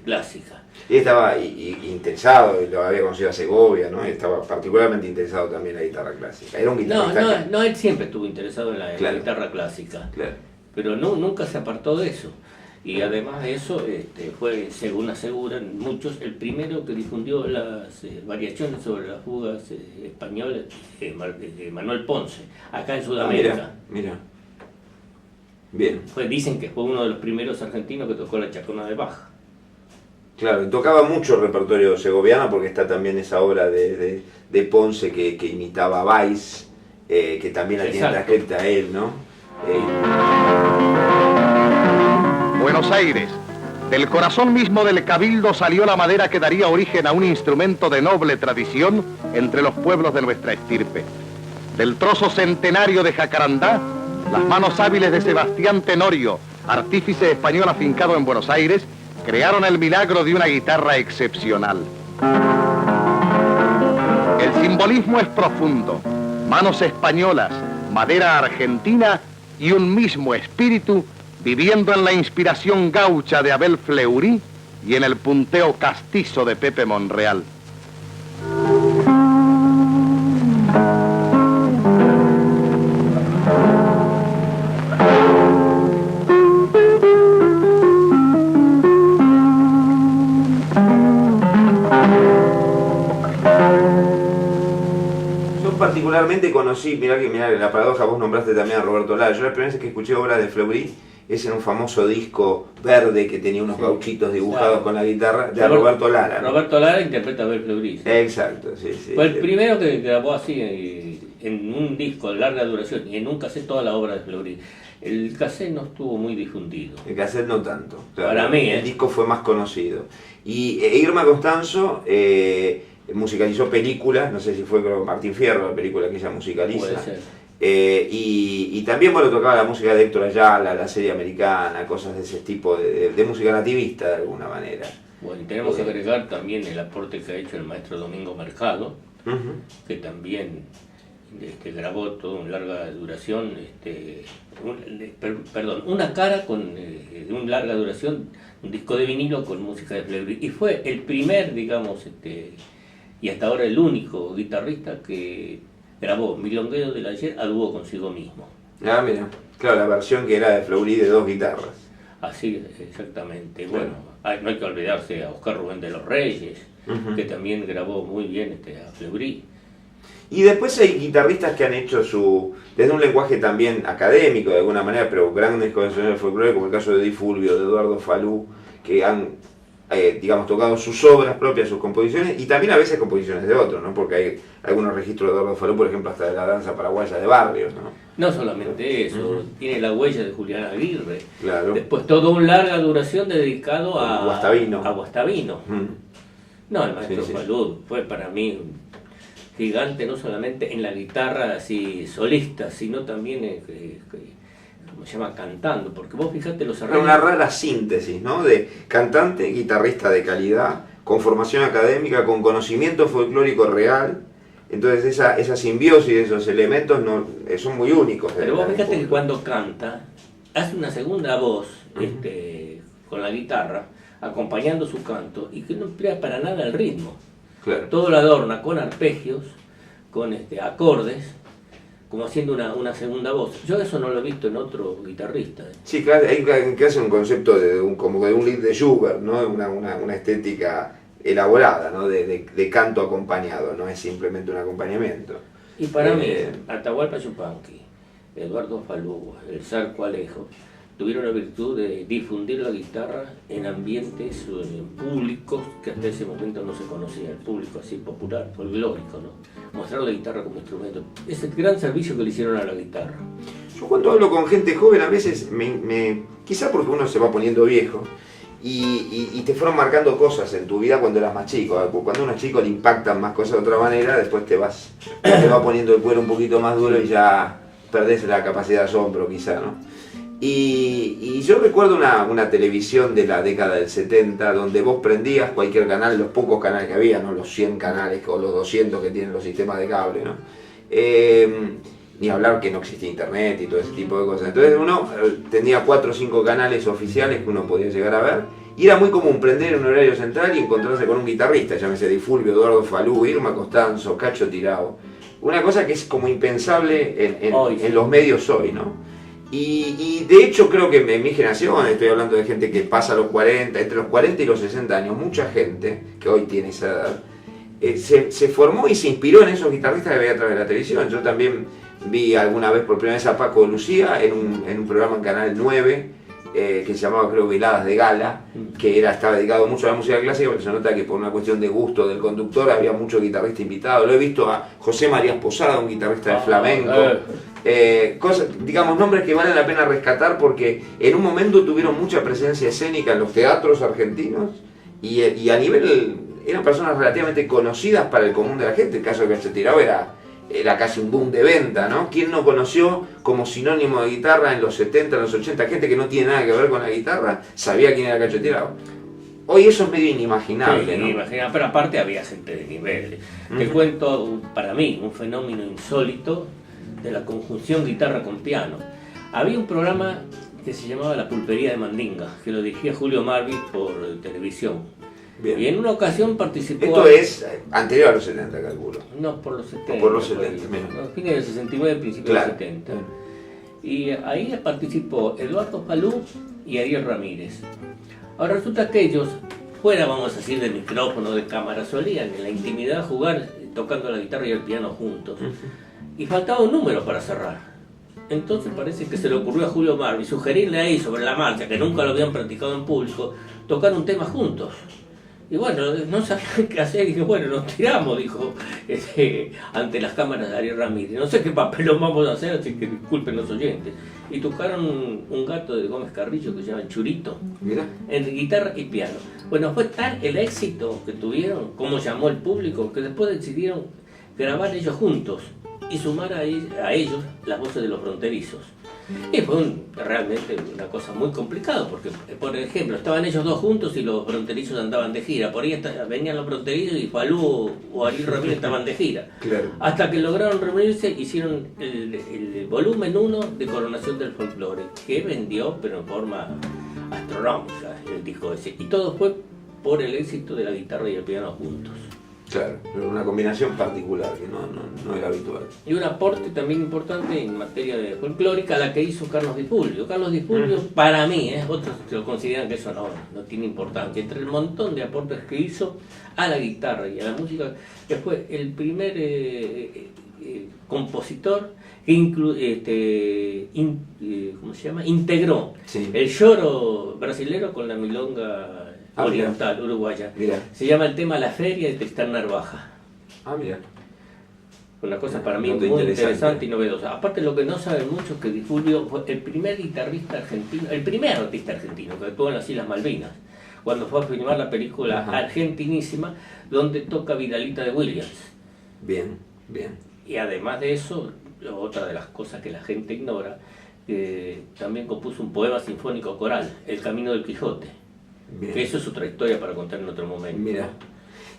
clásica. Y estaba interesado, y lo había conocido a Segovia, ¿no? Estaba particularmente interesado también en la guitarra clásica. Era un guitarrista. No, él siempre estuvo interesado en la claro, guitarra clásica, claro, pero nunca se apartó de eso. Y además de eso, fue, según aseguran muchos, el primero que difundió las variaciones sobre las fugas españolas de Manuel Ponce, acá en Sudamérica. Mira. Bien. Dicen que fue uno de los primeros argentinos que tocó la chacona de Bach. Claro, y tocaba mucho el repertorio segoviano, porque está también esa obra de Ponce que imitaba a Weiss, que también la tiene transcrita a él, ¿no? Buenos Aires. Del corazón mismo del cabildo salió la madera que daría origen a un instrumento de noble tradición entre los pueblos de nuestra estirpe. Del trozo centenario de Jacarandá, las manos hábiles de Sebastián Tenorio, artífice español afincado en Buenos Aires, crearon el milagro de una guitarra excepcional. El simbolismo es profundo. Manos españolas, madera argentina y un mismo espíritu viviendo en la inspiración gaucha de Abel Fleury y en el punteo castizo de Pepe Monreal. Particularmente conocí, mirá la paradoja, vos nombraste también a Roberto Lara. Yo la primera vez que escuché obras de Fleury es en un famoso disco verde que tenía unos gauchitos dibujados con la guitarra de Roberto Lara, ¿no? Roberto Lara interpreta a Abel Fleury. ¿Sí? Exacto, sí. Fue el primero que grabó así en un disco de larga duración y en un cassette toda la obra de Fleury. El cassette no estuvo muy difundido. El cassette no tanto. Claro, para mí, el disco fue más conocido. Y Irma Costanzo musicalizó películas, no sé si fue Martín Fierro la película que ella musicaliza. Puede ser. Y también tocaba la música de Héctor Ayala, la serie americana, cosas de ese tipo, de música nativista de alguna manera. Bueno, y tenemos que agregar también el aporte que ha hecho el maestro Domingo Mercado, que también grabó toda una larga duración, una cara de una larga duración, un disco de vinilo con música de Fleury, y fue el primer, digamos, y hasta ahora el único guitarrista que grabó Milongueo del Ayer a dúo consigo mismo. Ah, mira, claro, la versión que era de Fleury de 2 guitarras. Así, exactamente. Bueno, no hay que olvidarse a Oscar Rubén de los Reyes, que también grabó muy bien a Fleury. Y después hay guitarristas que han hecho desde un lenguaje también académico de alguna manera, pero grandes conocedores del folclore, como el caso de Di Fulvio, de Eduardo Falú, que han digamos, tocado sus obras propias, sus composiciones, y también a veces composiciones de otros, ¿no? Porque hay algunos registros de Eduardo Falú, por ejemplo, hasta de la danza paraguaya de Barrios, ¿no? No solamente eso, tiene la huella de Julián Aguirre. Claro. Después toda una larga duración dedicado a Guastavino. No, el maestro Falú fue para mí un gigante, no solamente en la guitarra así solista, sino también como se llama, cantando, porque vos fijate los arreglos. Una rara síntesis, ¿no? De cantante, guitarrista de calidad, con formación académica, con conocimiento folclórico real. Entonces esa simbiosis de esos elementos son muy únicos. Pero vos fíjate que cuando canta, hace una segunda voz con la guitarra, acompañando su canto, y que no emplea para nada el ritmo. Claro. Todo lo adorna con arpegios, con acordes, como haciendo una segunda voz. Yo eso no lo he visto en otro guitarrista. Sí, claro, hay que hacer un concepto como de un lead de Schubert, ¿no? Una estética elaborada, ¿no? De canto acompañado, no es simplemente un acompañamiento. Y para mí, Atahualpa Yupanqui, Eduardo Falú, el Zarco Alejo, tuvieron la virtud de difundir la guitarra en ambientes públicos que hasta ese momento no se conocía, el público así popular, folclórico, ¿no? Mostrar la guitarra como instrumento. Es el gran servicio que le hicieron a la guitarra. Yo cuando hablo con gente joven a veces, quizá porque uno se va poniendo viejo, y te fueron marcando cosas en tu vida cuando eras más chico. Cuando uno es chico le impactan más cosas de otra manera, después te va poniendo el cuero un poquito más duro y ya perdés la capacidad de asombro quizá, ¿no? Y yo recuerdo una televisión de la década del 70 donde vos prendías cualquier canal, los pocos canales que había, no los 100 canales o los 200 que tienen los sistemas de cable, ¿no? Ni hablar que no existía internet y todo ese tipo de cosas. Entonces uno tenía 4 o 5 canales oficiales que uno podía llegar a ver, y era muy común prender en un horario central y encontrarse con un guitarrista, llámese Di Fulvio, Eduardo Falú, Irma Costanzo, Cacho Tirao. Una cosa que es como impensable en los medios hoy, ¿no? Y de hecho creo que en mi generación, estoy hablando de gente que pasa los 40, entre los 40 y los 60 años, mucha gente que hoy tiene esa edad, se formó y se inspiró en esos guitarristas que veía a través de la televisión. Yo también vi alguna vez por primera vez a Paco de Lucía en un programa en Canal 9, que se llamaba, creo, Veladas de Gala, que estaba dedicado mucho a la música clásica, porque se nota que por una cuestión de gusto del conductor había muchos guitarristas invitados. Lo he visto a José María Posada, un guitarrista de flamenco. Cosas, digamos, nombres que valen la pena rescatar porque en un momento tuvieron mucha presencia escénica en los teatros argentinos y a nivel, eran personas relativamente conocidas para el común de la gente. El caso de Cacho Tirao era casi un boom de venta, ¿no? ¿Quién no conoció como sinónimo de guitarra en los 70, en los 80? Gente que no tiene nada que ver con la guitarra sabía quién era Cacho Tirao. Hoy eso es medio inimaginable, sí, ¿no? Inimaginable, pero aparte había gente de nivel. Te cuento, para mí, un fenómeno insólito de la conjunción guitarra con piano. Había un programa que se llamaba La Pulpería de Mandinga, que lo dirigía Julio Marvis por televisión. Bien. Y en una ocasión participó... Esto es anterior a los 70, calculo. No, por los 70. Por los 70, menos. Fines del 69, principios del 70. Y ahí participó Eduardo Falú y Ariel Ramírez. Ahora resulta que ellos, fuera, vamos a decir, de micrófono, de cámara, solían en la intimidad jugar tocando la guitarra y el piano juntos. Y faltaba un número para cerrar. Entonces parece que se le ocurrió a Julio Marvis sugerirle ahí sobre la marcha, que nunca lo habían practicado en público, tocar un tema juntos. Y bueno, no sabían qué hacer, y dije, bueno, nos tiramos, dijo, ante las cámaras de Ariel Ramírez. No sé qué papelón vamos a hacer, así que disculpen los oyentes. Y tocaron un gato de Gómez Carrillo que se llama Churito, Mira. en guitarra y piano. Bueno, fue tal el éxito que tuvieron, como llamó el público, que después decidieron grabar ellos juntos y sumar a ellos las voces de los fronterizos. Y fue realmente una cosa muy complicada, porque, por ejemplo, estaban ellos dos juntos y los fronterizos andaban de gira. Por ahí venían los fronterizos y Falú o Ariel Ramírez estaban de gira. Claro. Hasta que lograron reunirse, hicieron el volumen 1 de Coronación del Folclore, que vendió, pero en forma astronómica, el disco ese. Y todo fue por el éxito de la guitarra y el piano juntos. Claro, pero una combinación particular que no era habitual. Y un aporte también importante en materia de folclórica, la que hizo Carlos Di Fulvio. Carlos Di Fulvio, para mí, otros lo consideran que eso no tiene importancia, entre el montón de aportes que hizo a la guitarra y a la música, que fue el primer compositor que ¿cómo se llama? Integró el lloro brasilero con la milonga oriental, uruguaya. Mira. Se llama el tema La Feria de Tristán Narvaja. Mira. Una cosa para mí muy interesante y novedosa. Aparte, lo que no saben mucho es que Di Fulvio fue el primer guitarrista argentino, el primer artista argentino que actuó en las Islas Malvinas, cuando fue a filmar la película Argentinísima, donde toca Vidalita de Williams. Bien, bien. Y además de eso, otra de las cosas que la gente ignora, también compuso un poema sinfónico coral, El Camino del Quijote. Bien. Eso es otra historia para contar en otro momento. Mira.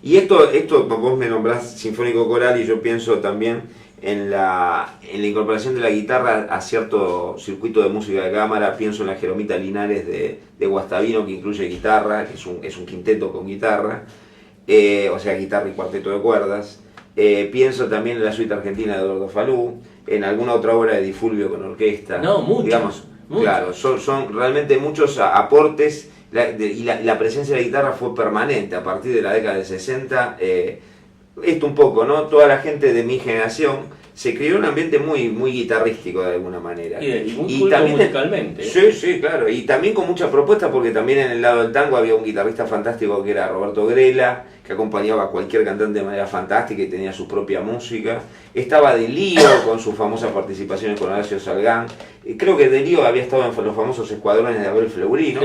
Y esto vos me nombrás sinfónico coral y yo pienso también en la incorporación de la guitarra a cierto circuito de música de cámara. Pienso en la Jeromita Linares de Guastavino, que incluye guitarra, que es un quinteto con guitarra, o sea, guitarra y cuarteto de cuerdas. Pienso también en la suite argentina de Eduardo Falú, en alguna otra obra de Di Fulvio con orquesta. No, muchos. Digamos, claro, son realmente muchos aportes. Y la presencia de la guitarra fue permanente a partir de la década del 60. Esto un poco, ¿no? Toda la gente de mi generación se creó un ambiente muy, muy guitarrístico de alguna manera. Y muy también musicalmente. Sí, claro. Y también con mucha propuesta, porque también en el lado del tango había un guitarrista fantástico que era Roberto Grela, que acompañaba a cualquier cantante de manera fantástica y tenía su propia música. Estaba De Lío con sus famosas participaciones con Horacio Salgán. Creo que De Lío había estado en los famosos escuadrones de Abel Fleury, ¿no?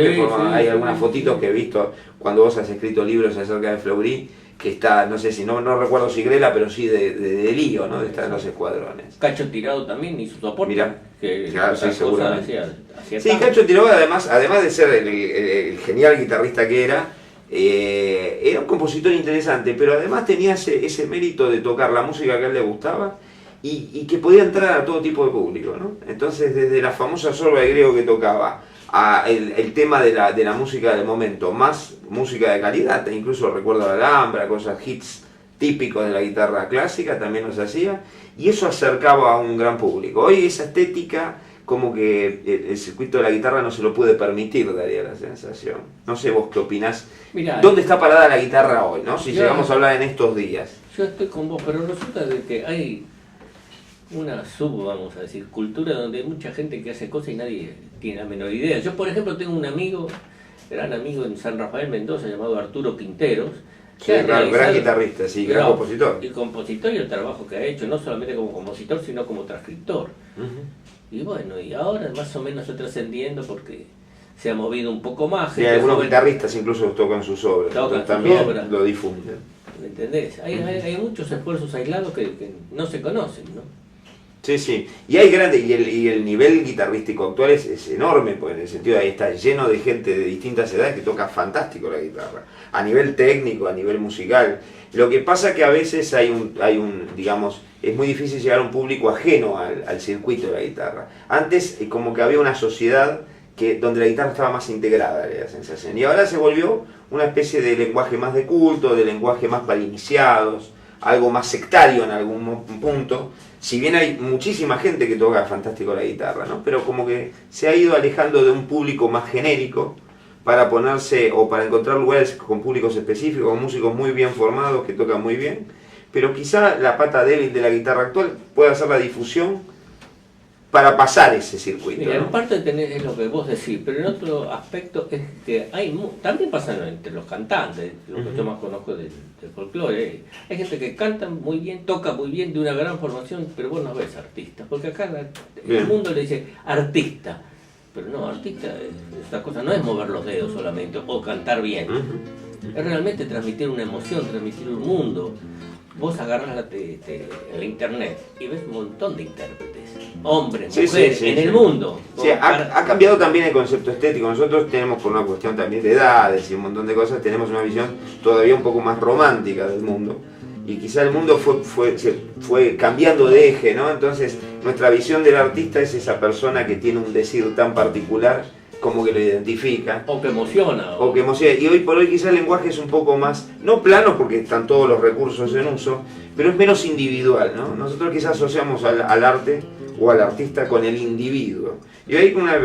Hay algunas fotitos que he visto cuando vos has escrito libros acerca de Fleury, que está, no sé si, no recuerdo si Grela, pero sí de Lío, ¿no? De estar en los escuadrones. Cacho Tirado también hizo su aporte. Mirá, claro, sí, seguramente. Hacía sí, Cacho Tirado, además de ser el genial guitarrista que era un compositor interesante, pero además tenía ese mérito de tocar la música que a él le gustaba y que podía entrar a todo tipo de público, ¿no? Entonces, desde la famosa sorba de griego que tocaba a el tema de la música del momento, más música de calidad, incluso recuerdo la Alhambra, cosas, hits típicos de la guitarra clásica también los hacía, y eso acercaba a un gran público. Hoy esa estética, como que el circuito de la guitarra no se lo puede permitir, daría la sensación. No sé vos qué opinás. Mirá, ¿dónde está parada la guitarra hoy, no? Si llegamos a hablar en estos días. Yo estoy con vos, pero resulta de que hay una vamos a decir, cultura donde hay mucha gente que hace cosas y nadie tiene la menor idea. Yo, por ejemplo, tengo un amigo, gran amigo en San Rafael, Mendoza, llamado Arturo Quinteros. Sí, gran guitarrista, sí, gran compositor. El compositor y el trabajo que ha hecho, no solamente como compositor, sino como transcriptor. Y bueno, y ahora más o menos está trascendiendo porque se ha movido un poco más. Sí, algunos guitarristas incluso tocan sus obras, también lo difunden. ¿Me entendés? Hay muchos esfuerzos aislados que no se conocen, ¿no? Sí. Y hay grandes, y el nivel guitarrístico actual es enorme, pues en el sentido de ahí está lleno de gente de distintas edades que toca fantástico la guitarra, a nivel técnico, a nivel musical. Lo que pasa que a veces hay un digamos, es muy difícil llegar a un público ajeno al circuito de la guitarra. Antes como que había una sociedad donde la guitarra estaba más integrada, la sensación. Y ahora se volvió una especie de lenguaje más de culto, de lenguaje más para iniciados, algo más sectario en algún punto. Si bien hay muchísima gente que toca fantástico la guitarra, ¿no? Pero como que se ha ido alejando de un público más genérico para ponerse, o para encontrar lugares con públicos específicos, con músicos muy bien formados que tocan muy bien. Pero quizá la pata débil de la guitarra actual pueda ser la difusión para pasar ese circuito. Mira, ¿no? en parte es lo que vos decís, pero en otro aspecto es que también pasa entre los cantantes, lo que yo más conozco del folclore. Hay gente que canta muy bien, toca muy bien, de una gran formación, pero vos no ves artistas, porque acá el mundo le dice artista, pero no, artista, esta cosa no es mover los dedos solamente, o cantar bien, es realmente transmitir una emoción, transmitir un mundo. vos agarras la internet y ves un montón de intérpretes, hombres, Sí, mujeres, sí, sí, en sí. el mundo. Sí, ha cambiado también el concepto estético. Nosotros tenemos, por una cuestión también de edades y un montón de cosas, tenemos una visión todavía un poco más romántica del mundo. Y quizá el mundo se fue cambiando de eje, ¿no? Entonces, nuestra visión del artista es esa persona que tiene un decir tan particular, como que lo identifica. O que emociona. O que emociona. Y hoy por hoy quizá el lenguaje es un poco más, no plano porque están todos los recursos en uso, pero es menos individual, ¿no? Nosotros quizás asociamos al arte o al artista con el individuo. Y hoy hay una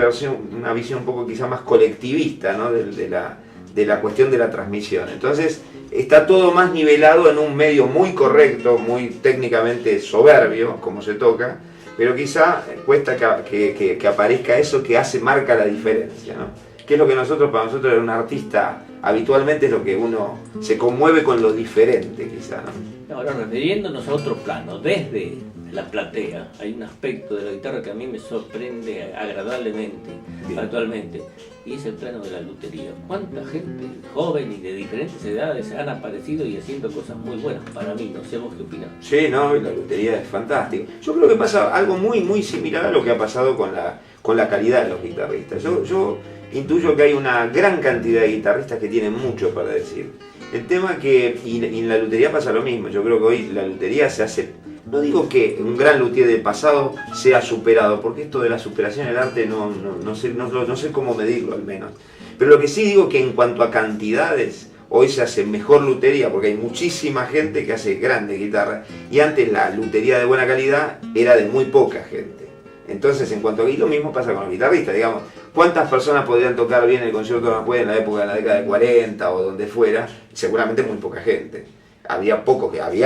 visión un poco quizá más colectivista, ¿no? de la cuestión de la transmisión. Entonces está todo más nivelado en un medio muy correcto, muy técnicamente soberbio, como se toca, pero quizá cuesta que aparezca eso que marca la diferencia, ¿no? Que es lo que para nosotros un artista habitualmente es lo que uno se conmueve con lo diferente, quizá, ¿no? Ahora, refiriéndonos a otro plano, desde la platea, hay un aspecto de la guitarra que a mí me sorprende agradablemente. Bien. Actualmente, y es el plano de la lutería. ¿Cuánta gente joven y de diferentes edades han aparecido y haciendo cosas muy buenas para mí? No sé vos qué opinás. Sí, no, la lutería es fantástico. Yo creo que pasa algo muy, muy similar a lo que ha pasado con la calidad de los guitarristas. Yo intuyo que hay una gran cantidad de guitarristas que tienen mucho para decir. El tema y en la lutería pasa lo mismo. Yo creo que hoy la lutería se hace... No digo que un gran luthier del pasado sea superado, porque esto de la superación en el arte no sé cómo medirlo al menos. Pero lo que sí digo que en cuanto a cantidades, hoy se hace mejor lutería, porque hay muchísima gente que hace grandes guitarras, y antes la lutería de buena calidad era de muy poca gente. Entonces, en cuanto a y lo mismo pasa con los guitarristas, digamos, ¿cuántas personas podrían tocar bien el concierto de Aranjuez en la época de la década de 40 o donde fuera? Seguramente muy poca gente. Había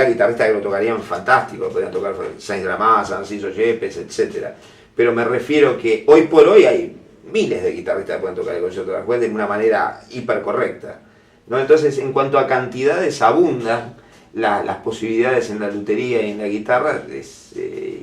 guitarristas que lo tocarían fantástico, podían tocar Sainz Ramaz, Narciso Yepes, etc. Pero me refiero que hoy por hoy hay miles de guitarristas que pueden tocar el concierto de Aranjuez de una manera hiper correcta, ¿no? Entonces, en cuanto a cantidades, abundan las posibilidades en la lutería y en la guitarra, es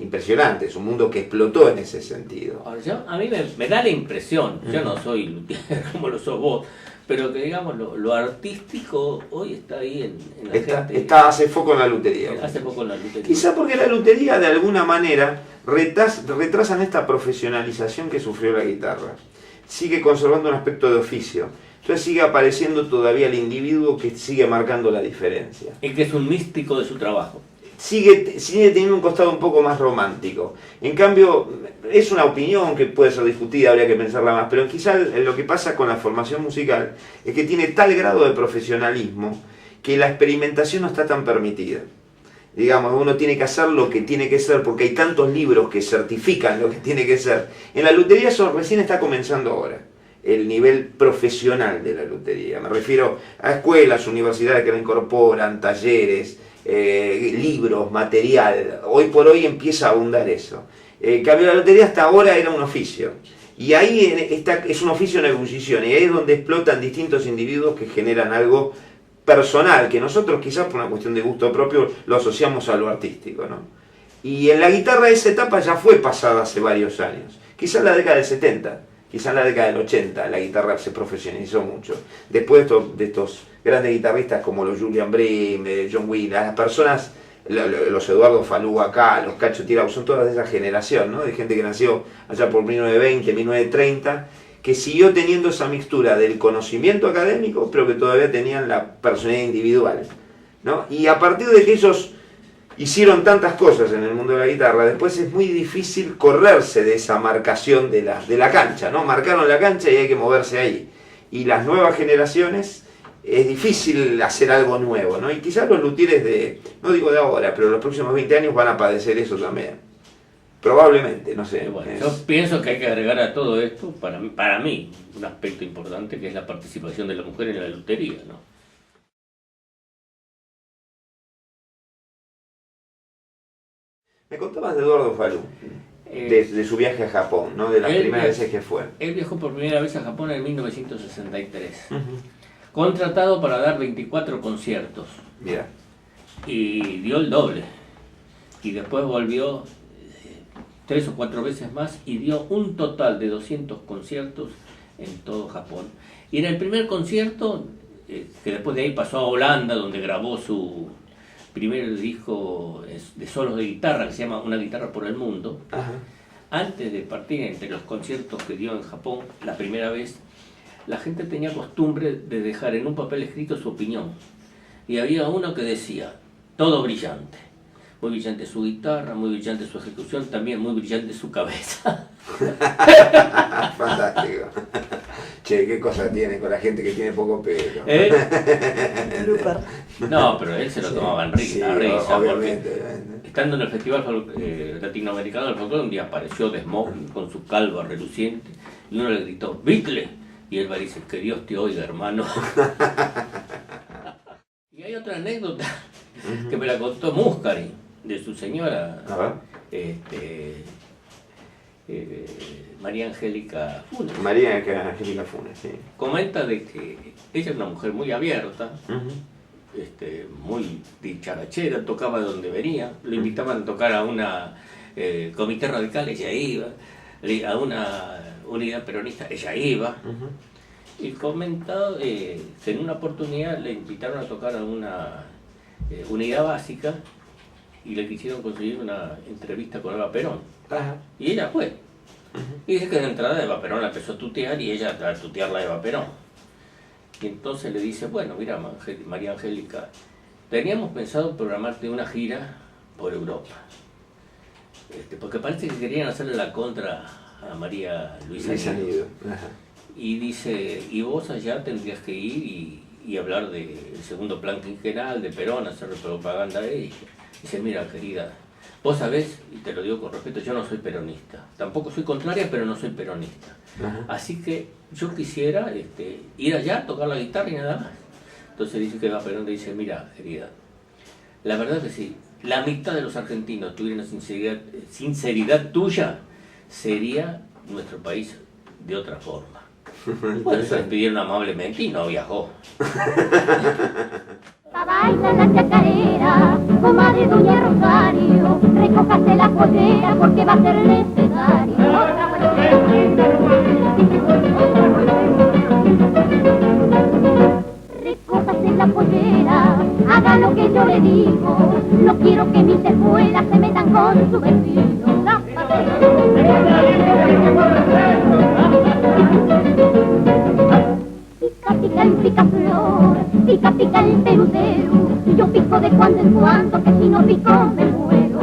impresionante, es un mundo que explotó en ese sentido. Ahora, a mí me da la impresión, yo no soy luthier como lo sos vos, pero que digamos lo artístico hoy está ahí en la gente. Hace foco en la lutería. Hace poco en la lutería. Quizá porque la lutería de alguna manera retrasan esta profesionalización que sufrió la guitarra. Sigue conservando un aspecto de oficio. Entonces sigue apareciendo todavía el individuo que sigue marcando la diferencia. Y que es un místico de su trabajo. Sigue teniendo un costado un poco más romántico. En cambio, es una opinión que puede ser discutida, habría que pensarla más, pero quizás lo que pasa con la formación musical es que tiene tal grado de profesionalismo que la experimentación no está tan permitida. Digamos, uno tiene que hacer lo que tiene que ser porque hay tantos libros que certifican lo que tiene que ser. En la lutería eso recién está comenzando ahora, el nivel profesional de la lutería. Me refiero a escuelas, universidades que lo incorporan, talleres, libros, material. Hoy por hoy empieza a abundar eso. Cambio, la lotería hasta ahora era un oficio. Y ahí es un oficio en ebullición. Y ahí es donde explotan distintos individuos que generan algo personal, que nosotros quizás por una cuestión de gusto propio lo asociamos a lo artístico, ¿no? Y en la guitarra esa etapa ya fue pasada hace varios años. Quizás en la década del 70, quizás en la década del 80 la guitarra se profesionalizó mucho. Después de estos grandes guitarristas como los Julian Bream, John Will, las personas, los Eduardo Falú acá, los Cacho Tirao, son todas de esa generación, ¿no? De gente que nació allá por 1920, 1930, que siguió teniendo esa mixtura del conocimiento académico, pero que todavía tenían la personalidad individual, ¿no? Y a partir de que ellos hicieron tantas cosas en el mundo de la guitarra, después es muy difícil correrse de esa marcación de la cancha, ¿no? Marcaron la cancha y hay que moverse ahí. Y las nuevas generaciones, es difícil hacer algo nuevo, ¿no? Y quizás los luthieres no digo de ahora, pero los próximos 20 años van a padecer eso también. Probablemente, no sé. Bueno, yo pienso que hay que agregar a todo esto, para mí, un aspecto importante que es la participación de la mujer en la lutería, ¿no? Me contabas de Eduardo Falú, de su viaje a Japón, ¿no? De las primeras veces que fue. Él viajó por primera vez a Japón en 1963. Contratado para dar 24 conciertos. Mira. Y dio el doble. Y después volvió 3 o 4 veces más y dio un total de 200 conciertos en todo Japón. Y en el primer concierto, que después de ahí pasó a Holanda, donde grabó su primer disco de solos de guitarra, que se llama Una guitarra por el mundo. Ajá. Antes de partir, entre los conciertos que dio en Japón, la primera vez, la gente tenía costumbre de dejar en un papel escrito su opinión. Y había uno que decía, todo brillante. Muy brillante su guitarra, muy brillante su ejecución, también muy brillante su cabeza. Fantástico. Che, qué cosa tiene con la gente que tiene poco pelo. No, pero él se lo tomaba en risa, obviamente. Estando en el Festival Latinoamericano del Folclore, un día apareció de smoking con su calva reluciente y uno le gritó, ¡Beatle! Y él va y dice, que Dios te oiga, hermano. Y hay otra anécdota que me la contó Muscari, de su señora, María Angélica Funes. María Angélica Funes, sí. Comenta de que ella es una mujer muy abierta, muy dicharachera, tocaba donde venía, lo invitaban a tocar a una comité radical, ella iba, a una unidad peronista, ella iba. Y comentó que en una oportunidad le invitaron a tocar a una unidad básica y le quisieron conseguir una entrevista con Eva Perón. Ajá. Y ella fue. Y dice que de entrada Eva Perón la empezó a tutear y ella a tutearla a Eva Perón. Y entonces le dice, bueno, mira María Angélica, teníamos pensado programarte una gira por Europa. Porque parece que querían hacerle la contra a María Luisa Nido. Y dice, y vos allá tendrías que ir y hablar del segundo plan quinquenal de Perón, hacer propaganda de ella. Dice, mira querida, vos sabés, y te lo digo con respeto, yo no soy peronista. Tampoco soy contraria, pero no soy peronista. Así que yo quisiera ir allá, tocar la guitarra y nada más. Entonces dice que va Perón le dice, mira querida, la verdad que si la mitad de los argentinos tuvieran la sinceridad tuya, sería nuestro país de otra forma. Bueno, se despidieron amablemente y no viajó. Baila la chacarera, comadre doña Rosario, recójase la pollera porque va a ser necesario. Recójase la pollera, haga lo que yo le digo, no quiero que mis espuelas se metan con su vecino. Pica el picaflor, pica el pelucero, yo pico de cuando en cuando, que si no pico me muero.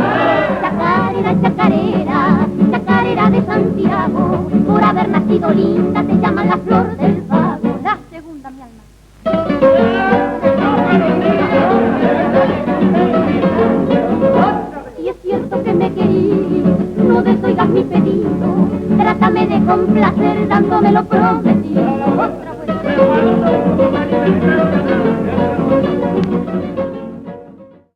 Chacarera, chacarera, chacarera de Santiago, por haber nacido linda te llaman la flor del vago. La segunda, mi alma. Si es cierto que me querís, no desoigas mi pedido, trátame de complacer dándome lo prometido. Otra vez.